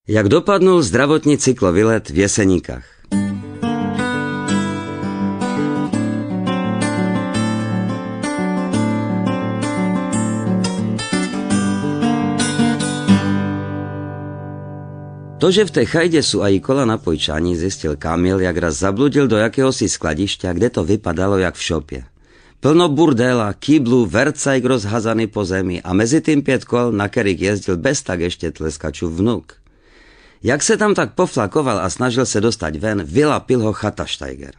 Jak dopadnul zdravotní cyklovylet v Jeseníkách. To, že v té chajdě sú aj kola na pojčání, zjistil Kamil, jak raz zabludil do jakéhosi skladišťa, kde to vypadalo jak v šopě. Plno burdela, kýblu, vercajk rozhazaný po zemi a mezi tým 5 kol, na kterých jezdil bez tak ještě tleskačův vnuk. Jak se tam tak poflakoval a snažil se dostať ven, vylapil ho Chatašteiger.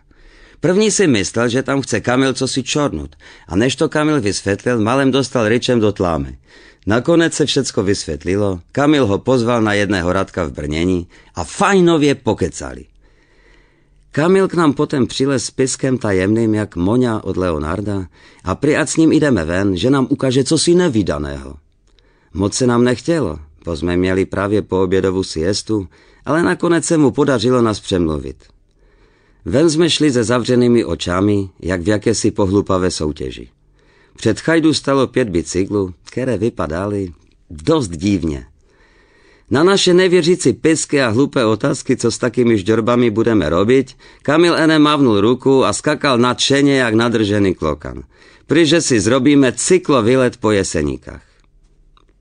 První si myslel, že tam chce Kamil cosi čornut, a než to Kamil vysvětlil, malem dostal ryčem do tlámy. Nakonec se všecko vysvětlilo, Kamil ho pozval na jedného Radka v brnění a fajnově pokecali. Kamil k nám potom přilez s piskem tajemným jak Moňa od Leonarda a priať s ním ideme ven, že nám ukáže cosi nevídaného. Moc se nám nechtělo, bo jsme měli právě poobědovou siestu, ale nakonec se mu podařilo nás přemluvit. Ven jsme šli se zavřenými očami, jak v jakési pohlupavé soutěži. Před chajdu stalo 5 bicyklů, které vypadaly dost divně. Na naše nevěřící pisky a hlupé otázky, co s takými žďorbami budeme robiť, Kamil ene mávnul ruku a skakal nadšeně jak nadržený klokan. Pryže si zrobíme cyklovylet po Jeseníkách.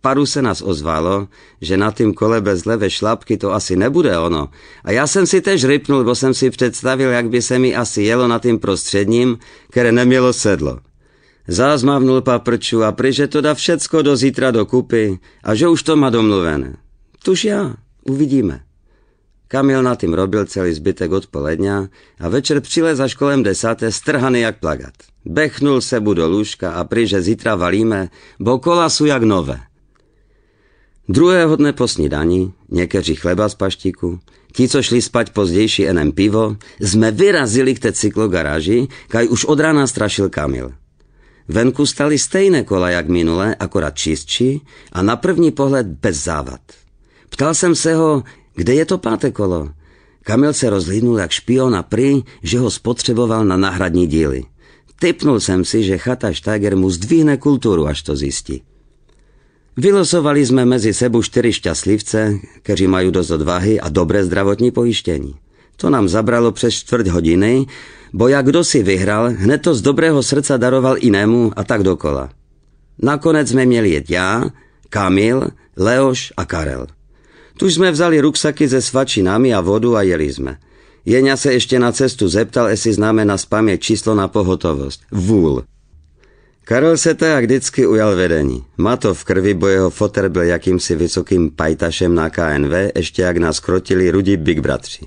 Paru se nás ozvalo, že na tým kole bez levé šlapky to asi nebude ono. A já jsem si tež rypnul, bo jsem si představil, jak by se mi asi jelo na tým prostředním, které nemělo sedlo. Zás mávnul paprču a pryže to dá všecko do zítra dokupy a že už to má domluvené. Tuž já, uvidíme. Kamil na tým robil celý zbytek odpoledňa a večer přilez až kolem 10. strhaný jak plagat. Bechnul sebu do lůžka a pryže zítra valíme, bo kola sú jak nové. Druhého dne po snídani, někteří chleba z paštíku, ti, co šli spať pozdější enem pivo, jsme vyrazili k té cyklogaráži, kaj už od rána strašil Kamil. Venku stali stejné kola jak minule, akorát čistší a na první pohled bez závad. Ptal jsem se ho, kde je to 5. kolo. Kamil se rozhlídnul jak špion a prý, že ho spotřeboval na náhradní díly. Tipnul jsem si, že Chatašteiger mu zdvihne kulturu, až to zjistí. Vylosovali jsme mezi sebou 4 šťastlivce, kteří mají dost odvahy a dobré zdravotní pojištění. To nám zabralo přes 4 hodiny, bo jak kdo si vyhral, hned to z dobrého srdca daroval jinému a tak dokola. Nakonec jsme měli jet já, Kamil, Leoš a Karel. Tuž jsme vzali ruksaky se svačinami a vodu a jeli jsme. Jeňa se ještě na cestu zeptal, jestli známe na spaměť číslo na pohotovost. Vůl. Karel se tak vždycky ujal vedení. Má to v krvi, bo jeho foter byl jakýmsi vysokým pajtašem na KNV, ještě jak nás krotili rudí Big Bratři.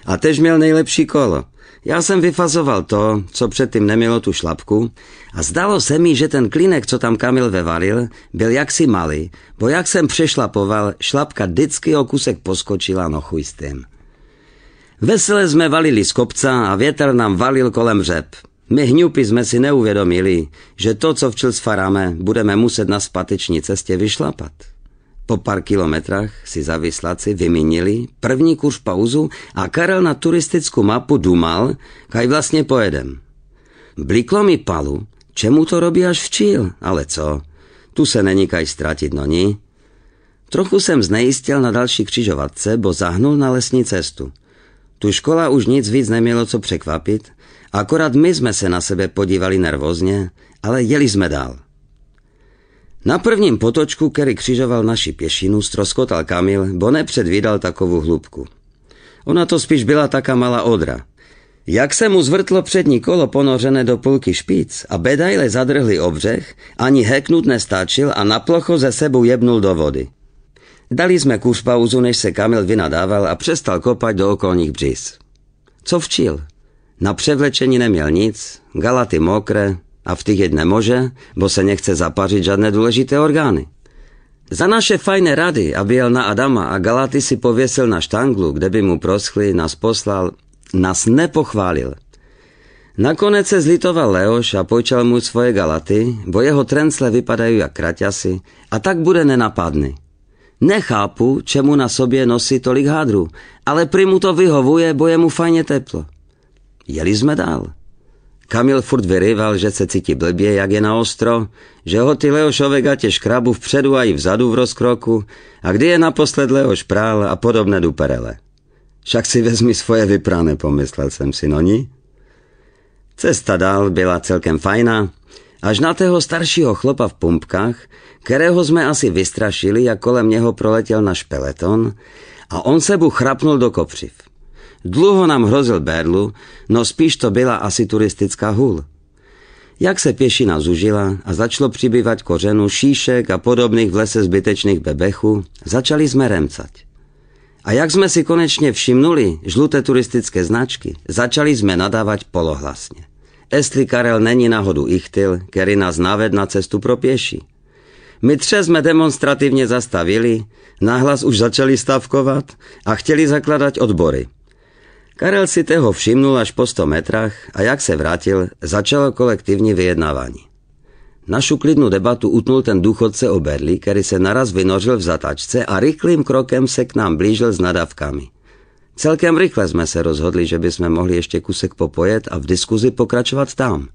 A tež měl nejlepší kolo. Já jsem vyfazoval to, co předtím nemělo tu šlapku a zdalo se mi, že ten klínek, co tam Kamil vevalil, byl jaksi malý, bo jak jsem přešlapoval, šlapka vždycky o kusek poskočila, no chuj s tím. Vesele jsme valili z kopca a větr nám valil kolem řep. My hňupy jsme si neuvědomili, že to, co včel sfaráme, budeme muset na spateční cestě vyšlapat. Po pár kilometrách si zavislaci vymínili první kurz pauzu a Karel na turistickou mapu dumal, kaj vlastně pojedem. Bliklo mi palu, čemu to robí až včil, ale co, tu se není kaj ztratit, no ni. Trochu jsem znejistil na další křižovatce, bo zahnul na lesní cestu. Tu škola už nic víc nemělo co překvapit, akorát my jsme se na sebe podívali nervózně, ale jeli jsme dál. Na prvním potočku, který křižoval naši pěšinu, stroskotal Kamil, bo nepředvídal takovou hlubku. Ona to spíš byla taká malá odra. Jak se mu zvrtlo přední kolo ponořené do půlky špic a bedajle zadrhli o břeh, ani heknut nestáčil a na plocho ze sebou jebnul do vody. Dali jsme kurz pauzu, než se Kamil vynadával a přestal kopat do okolních břiz. Co včil? Na převlečení neměl nic, galaty mokré a v těch jet nemůže, bo se nechce zapařit žádné důležité orgány. Za naše fajné rady, aby jel na Adama a galaty si pověsil na štanglu, kde by mu proschly, nás poslal, nás nepochválil. Nakonec se zlitoval Leoš a pojčal mu svoje galaty, bo jeho trencle vypadají jak kraťasy a tak bude nenapadný. Nechápu, čemu na sobě nosí tolik hádrů, ale prý mu to vyhovuje, bo je mu fajně teplo. Jeli jsme dál. Kamil furt vyrýval, že se cítí blbě, jak je na ostro, že ho ty Leošové gatě škrabu vpředu a i vzadu v rozkroku a kdy je naposled Leoš prál a podobné duperele. Však si vezmi svoje vyprané, pomyslel jsem si, no ní. Cesta dál byla celkem fajná, až na tého staršího chlopa v pumpkách, kterého jsme asi vystrašili, jak kolem něho proletěl náš peleton a on se bu chrapnul do kopřiv. Dlouho nám hrozil berlu, no spíš to byla asi turistická hůl. Jak se pěšina zužila a začalo přibývat kořenů, šíšek a podobných v lese zbytečných bebechů, začali jsme remcať. A jak jsme si konečně všimnuli žluté turistické značky, začali jsme nadávat polohlasně. Jestli Karel není náhodu ichtyl, který nás naved na cestu pro pěší. My tři jsme demonstrativně zastavili, nahlas už začali stavkovat a chtěli zakladat odbory. Karel si toho všimnul až po 100 metrách a jak se vrátil, začalo kolektivní vyjednávání. Našu klidnou debatu utnul ten důchodce o berli, který se naraz vynořil v zatačce a rychlým krokem se k nám blížil s nadávkami. Celkem rychle jsme se rozhodli, že bychom mohli ještě kusek popojet a v diskuzi pokračovat tam.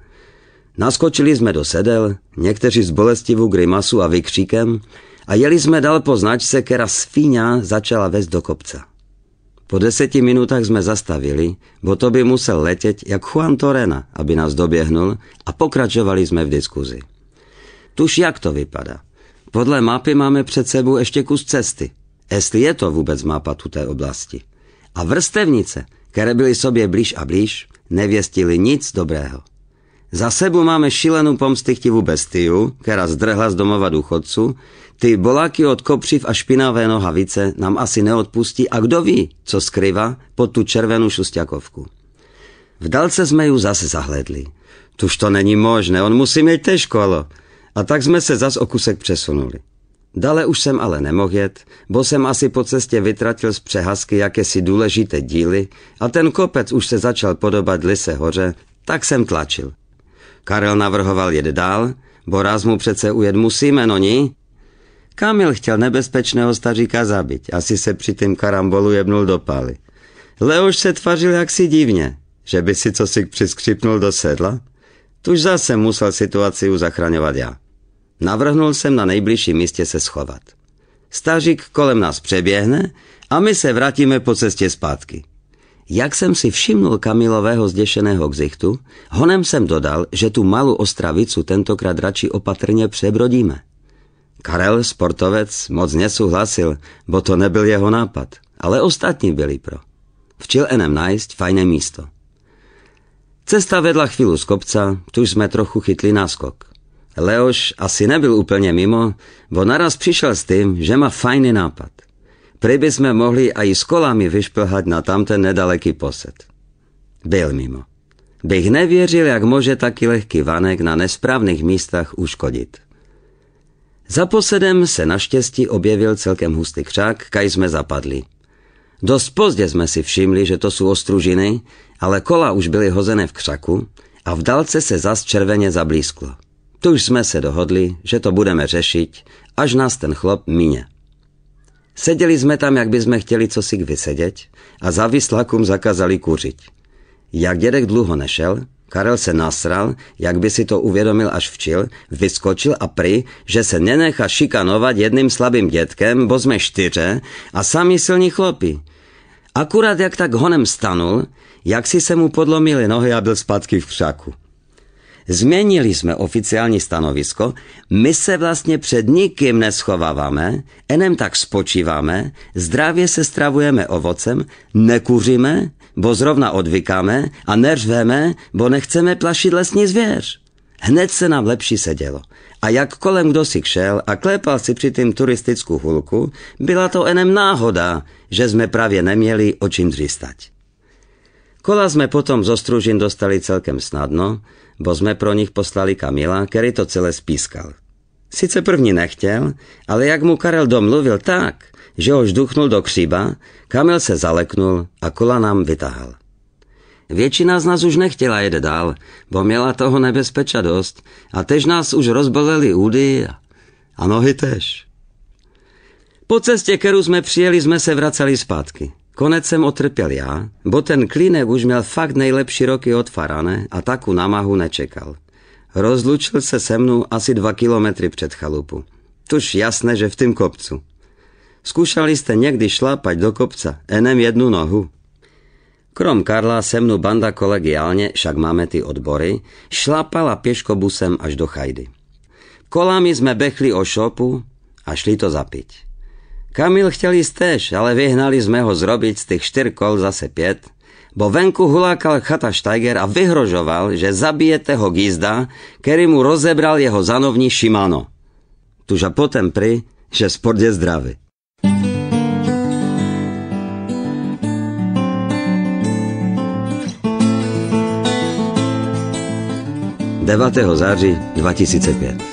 Naskočili jsme do sedel, někteří s bolestivou grimasu a vykříkem a jeli jsme dál po značce, která svíňa začala vést do kopca. Po 10 minutách jsme zastavili, bo to by musel letět jak Juan Torena, aby nás doběhnul a pokračovali jsme v diskuzi. Tuž jak to vypadá? Podle mapy máme před sebou ještě kus cesty, jestli je to vůbec mapa tuté oblasti. A vrstevnice, které byly sobě blíž a blíž, nevěstily nic dobrého. Za sebou máme šílenou pomstychtivou bestiu, která zdrhla z domova důchodců. Ty boláky od kopřiv a špinavé nohavice nám asi neodpustí a kdo ví, co skryvá pod tu červenou šusťakovku. V dálce jsme ju zase zahledli. Tuž to není možné, on musí mít též kolo. A tak jsme se zas o kusek přesunuli. Dále už jsem ale nemohl jet, bo jsem asi po cestě vytratil z přehazky jakési důležité díly a ten kopec už se začal podobat Lise hoře, tak jsem tlačil. Karel navrhoval jet dál, bo raz mu přece ujet musíme, no ní? Kamil chtěl nebezpečného staříka zabít, asi se při tým karambolu jebnul do pály. Leoš se tvařil jaksi divně, že by si cosi přiskřipnul do sedla. Tuž zase musel situaci zachraňovat já. Navrhnul jsem na nejbližším místě se schovat. Stařík kolem nás přeběhne a my se vrátíme po cestě zpátky. Jak jsem si všimnul Kamilového zděšeného ksichtu, honem jsem dodal, že tu malou ostravicu tentokrát radši opatrně přebrodíme. Karel, sportovec, moc nesouhlasil, bo to nebyl jeho nápad, ale ostatní byli pro. Včil enem najít fajné místo. Cesta vedla chvíli z kopca, tuž jsme trochu chytli náskok. Leoš asi nebyl úplně mimo, bo naraz přišel s tím, že má fajný nápad. Prý bychom mohli i s kolami vyšplhat na tamten nedaleký posed. Byl mimo. Bych nevěřil, jak může taky lehký vanek na nesprávných místech uškodit. Za posedem se naštěstí objevil celkem hustý křák, kaj jsme zapadli. Dost pozdě jsme si všimli, že to jsou ostružiny, ale kola už byly hozené v křaku a v dálce se zas červeně zablísklo. Tuž jsme se dohodli, že to budeme řešit, až nás ten chlop míně. Seděli jsme tam, jak bychom chtěli cosi vysedět a za vyslakum zakázali kuřit. Jak dědek dlouho nešel, Karel se nasral, jak by si to uvědomil až včil, vyskočil a prý, že se nenechá šikanovat jedným slabým dětkem, bo jsme 4 a sami silní chlopi. Akurát jak tak honem stanul, jak si se mu podlomily nohy a byl zpátky v křaku. Změnili jsme oficiální stanovisko, my se vlastně před nikým neschováváme, enem tak spočíváme, zdravě se stravujeme ovocem, nekuříme, bo zrovna odvykáme a neřveme, bo nechceme plašit lesní zvěř. Hned se nám lepší sedělo. A jak kolem kdo si kšel a klepal si při tím turistickou hulku, byla to enem náhoda, že jsme právě neměli o čím dřístať. Kola jsme potom z Ostružin dostali celkem snadno, bo jsme pro nich poslali Kamila, který to celé spískal. Sice první nechtěl, ale jak mu Karel domluvil tak, že ho žduchnul do kříba, Kamil se zaleknul a kola nám vytahal. Většina z nás už nechtěla jet dál, bo měla toho nebezpeča dost a tež nás už rozbolely údy a nohy tež. Po cestě, kterou jsme přijeli, jsme se vraceli zpátky. Konec jsem otrpěl já, bo ten klínek už měl fakt nejlepší roky odfarané a taku námahu nečekal. Rozlučil se se mnou asi 2 kilometry před chalupu. Tuž jasné, že v tým kopcu. Skúšali ste někdy šlápať do kopca, enem jednu nohu? Krom Karla se mnou banda kolegiálně, však máme ty odbory, šlápala pěškobusem až do chajdy. Kolami jsme bechli o šopu a šli to zapiť. Kamil chtěl ísť též, ale vyhnali jsme ho zrobiť z těch 4 kol zase 5, bo venku hulákal chata Steiger a vyhrožoval, že zabije toho gizda, který mu rozebral jeho zanovní Shimano. Tuž a potom pri, že sport je zdravý. 9. září 2005.